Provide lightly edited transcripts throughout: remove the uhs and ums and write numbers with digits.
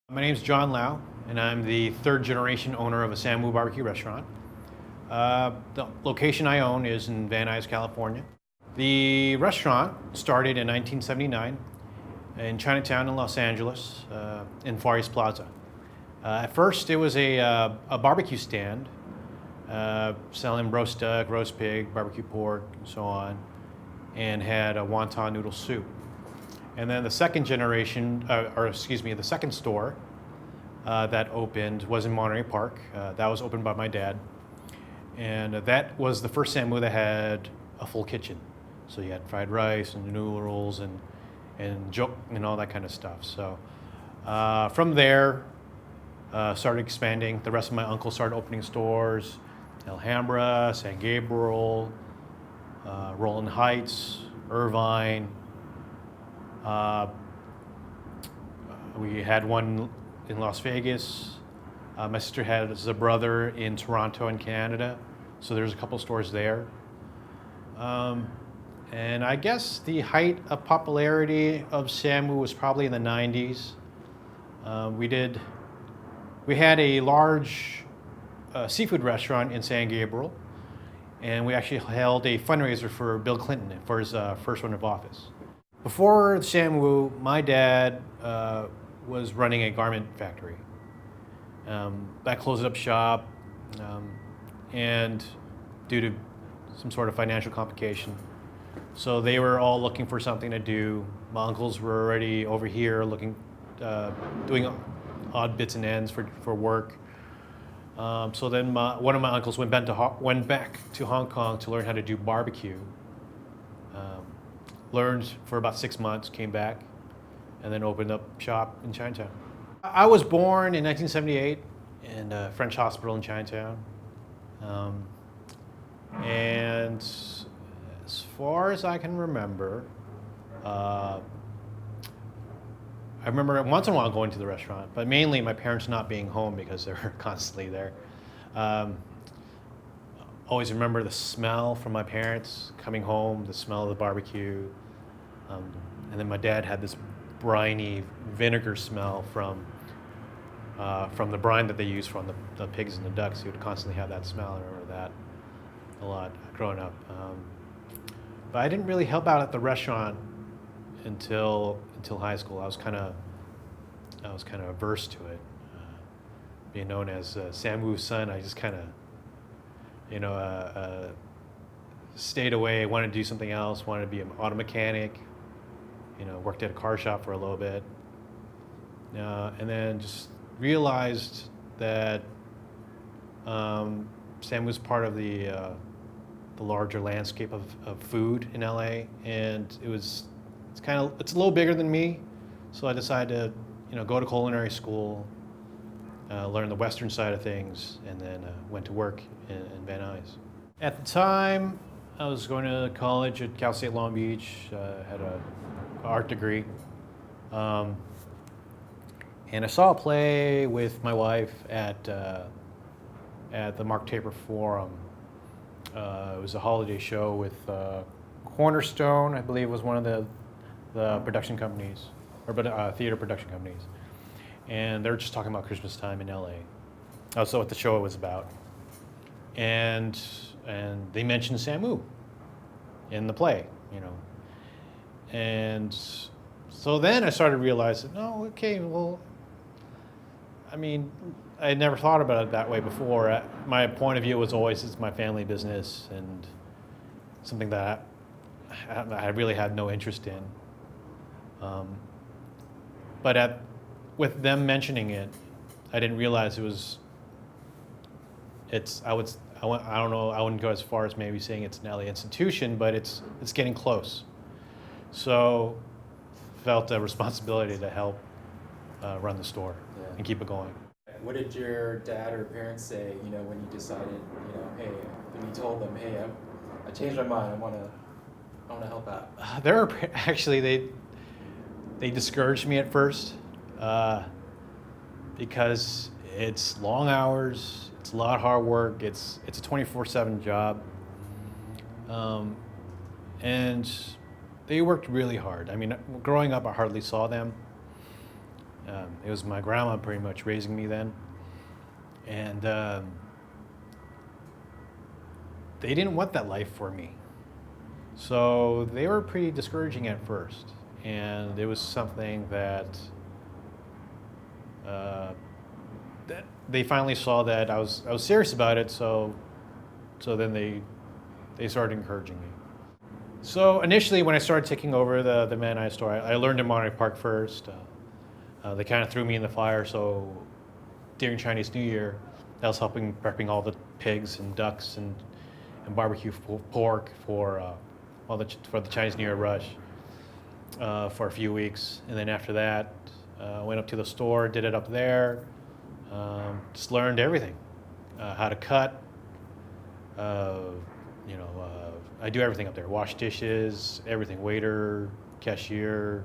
My name is John Lau, and I'm the third generation owner of a Samu barbecue restaurant. The location I own is in Van Nuys, California. The restaurant started in 1979 in Chinatown in Los Angeles, in Far East Plaza. At first, it was a barbecue stand selling roast duck, roast pig, barbecue pork, and so on, and had a wonton noodle soup. And then the second generation, the second store that opened was in Monterey Park. That was opened by my dad. And that was the first Samu that had a full kitchen. So you had fried rice and noodle rolls and jok and all that kind of stuff. So from there, started expanding. The rest of my uncles started opening stores. Alhambra, San Gabriel, Rowland Heights, Irvine. We had one in Las Vegas. My sister has a brother in Toronto in Canada, so there's a couple stores there. And I guess the height of popularity of Samu was probably in the 90s. We had a large seafood restaurant in San Gabriel, and we actually held a fundraiser for Bill Clinton for his first run of office. Before Samu, my dad was running a garment factory. That closed up shop, and due to some sort of financial complication. So they were all looking for something to do. My uncles were already over here looking, doing odd bits and ends for work. So then one of my uncles went back to Hong Kong to learn how to do barbecue. Learned for about 6 months, came back, and then opened up shop in Chinatown. I was born in 1978 in a French hospital in Chinatown. And as far as I can remember, I remember once in a while going to the restaurant, but mainly my parents not being home because they were constantly there. Always remember the smell from my parents coming home, the smell of the barbecue. And then my dad had this briny vinegar smell from the brine that they use from the pigs and the ducks. He would constantly have that smell. I remember that a lot growing up. But I didn't really help out at the restaurant until high school. I was kind of averse to it. Being known as Samu's son, I just kind of, stayed away. Wanted to do something else. Wanted to be an auto mechanic. Worked at a car shop for a little bit. And then just realized that Sam was part of the larger landscape of food in LA, and it's a little bigger than me, so I decided to go to culinary school, learn the Western side of things, and then went to work in Van Nuys. At the time, I was going to college at Cal State Long Beach, had an art degree. And I saw a play with my wife at the Mark Taper Forum. It was a holiday show with Cornerstone, I believe, was one of the production companies, or theater production companies. And they were just talking about Christmas time in LA. Also, what the show was about. And they mentioned Samu in the play, And so then I started realizing, I had never thought about it that way before. My point of view was always it's my family business and something that I really had no interest in. But with them mentioning it, I didn't realize I wouldn't go as far as maybe saying it's an LA institution, but it's getting close. So felt a responsibility to help run the store and keep it going. What did your dad or parents say, when you decided, hey, when you told them, hey, I changed my mind, I want to help out? Actually, they discouraged me at first because it's long hours, it's a lot of hard work, it's a 24/7 job, and they worked really hard. I mean, growing up, I hardly saw them. It was my grandma pretty much raising me then. And they didn't want that life for me. So they were pretty discouraging at first. And it was something that they finally saw that I was serious about it, so then they started encouraging me. So initially, when I started taking over the Van Nuys store, I learned in Monterey Park first. They kind of threw me in the fire, so during Chinese New Year, I was helping prepping all the pigs and ducks and barbecue pork for the Chinese New Year rush for a few weeks, and then after that, went up to the store, did it up there, just learned everything, how to cut. I do everything up there: wash dishes, everything, waiter, cashier,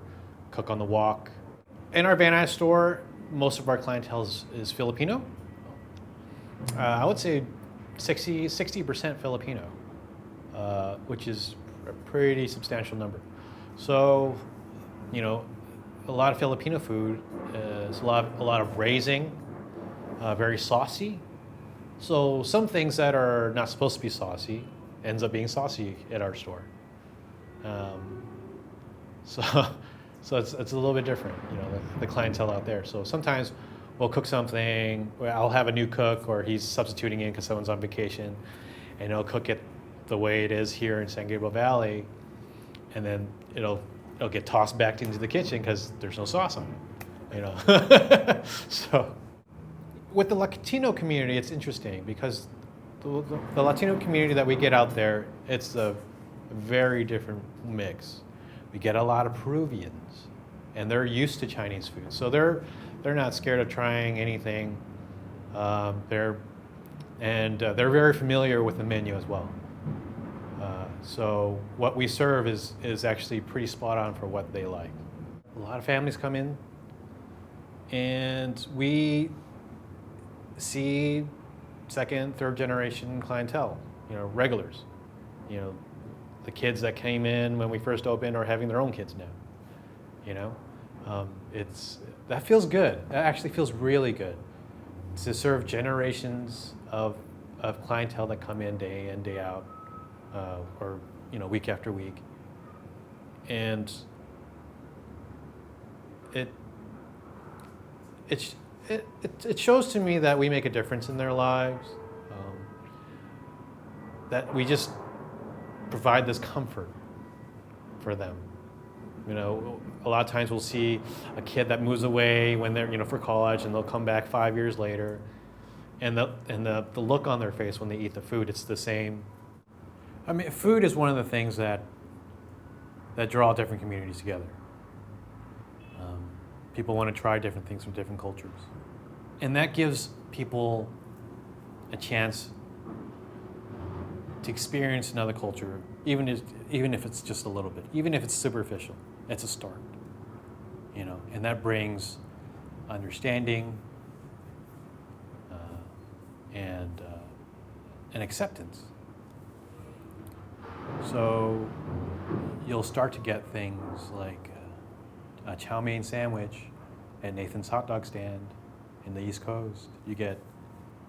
cook on the walk. In our Van Nuys store, most of our clientele is Filipino. I would say 60% Filipino, which is a pretty substantial number. So, a lot of Filipino food is a lot of braising, very saucy. So some things that are not supposed to be saucy ends up being saucy at our store. So it's a little bit different, the clientele out there. So sometimes we'll cook something, I'll have a new cook, or he's substituting in because someone's on vacation, and he'll cook it the way it is here in San Gabriel Valley, and then it'll get tossed back into the kitchen because there's no sauce on it, So with the Latino community, it's interesting because the Latino community that we get out there, it's a very different mix. We get a lot of Peruvians, and they're used to Chinese food, so they're not scared of trying anything. They're very familiar with the menu as well. So what we serve is actually pretty spot on for what they like. A lot of families come in, and we see second, third generation clientele, regulars. The kids that came in when we first opened are having their own kids now. That feels good. That actually feels really good to serve generations of clientele that come in day out, or week after week, and it shows to me that we make a difference in their lives, that we just provide this comfort for them. A lot of times we'll see a kid that moves away when they're for college, and they'll come back 5 years later, and the look on their face when they eat the food, it's the same. I mean, food is one of the things that draw different communities together. People want to try different things from different cultures, and that gives people a chance to experience another culture, even if it's just a little bit, even if it's superficial. It's a start, and that brings understanding and acceptance. So you'll start to get things like a chow mein sandwich at Nathan's hot dog stand in the East Coast. You get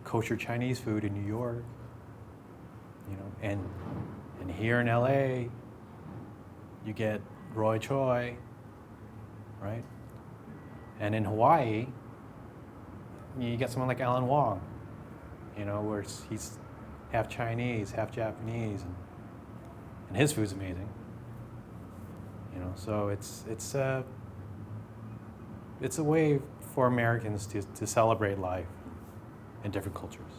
kosher Chinese food in New York, and here in LA, you get Roy Choi, right? And in Hawaii, you get someone like Alan Wong, where he's half Chinese, half Japanese, and his food's amazing. So it's a way for Americans to celebrate life in different cultures.